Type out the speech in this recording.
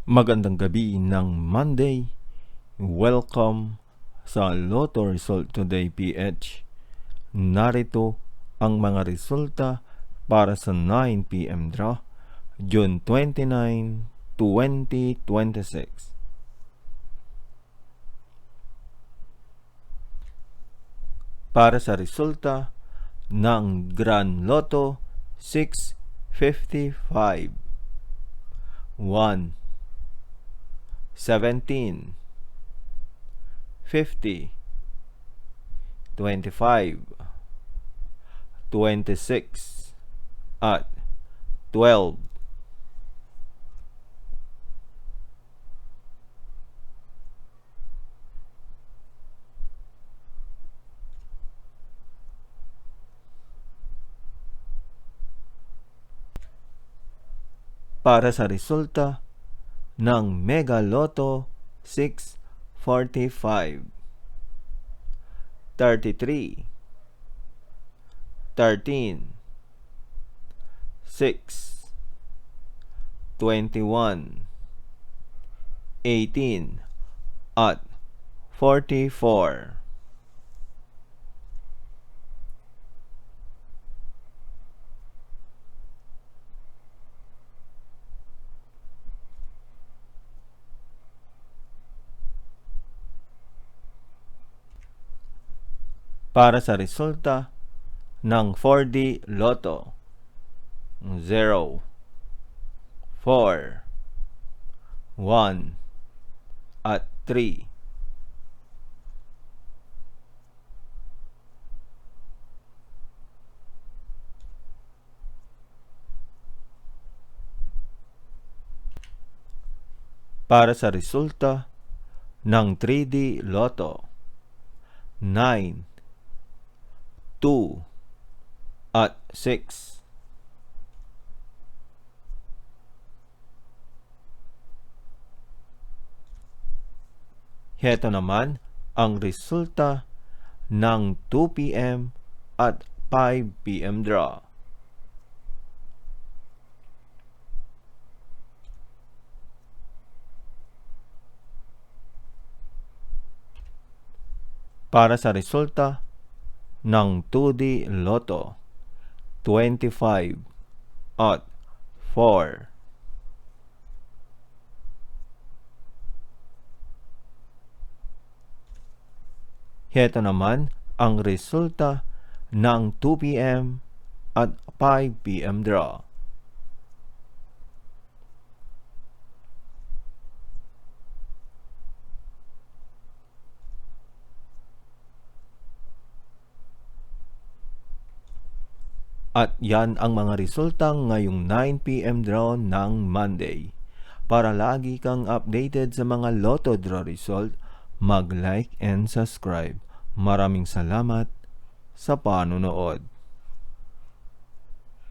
Magandang gabi ng Monday. Welcome sa Lotto Result Today PH. Narito ang mga resulta para sa 9 p.m. draw, June 29, 2026. Para sa resulta ng Grand Lotto 655, 1, 17, 50, 25, 26, at 12. Para sa resulta ng Mega Lotto 645, 33, 13, 6, 21, 18, at 44. Para sa resulta ng 4D Lotto 0, 4, 1, at 3. Para sa resulta ng 3D Lotto 9, 2, at 6. Heto naman ang resulta ng 2 p.m. at 5 p.m. draw. Para sa resulta ng 2D Lotto 25 at 4. Heto naman ang resulta ng 2 p.m. at 5 p.m. draw. At yan ang mga resulta ngayong 9 p.m. draw ng Monday. Para lagi kang updated sa mga Lotto draw result, mag-like and subscribe. Maraming salamat sa panonood.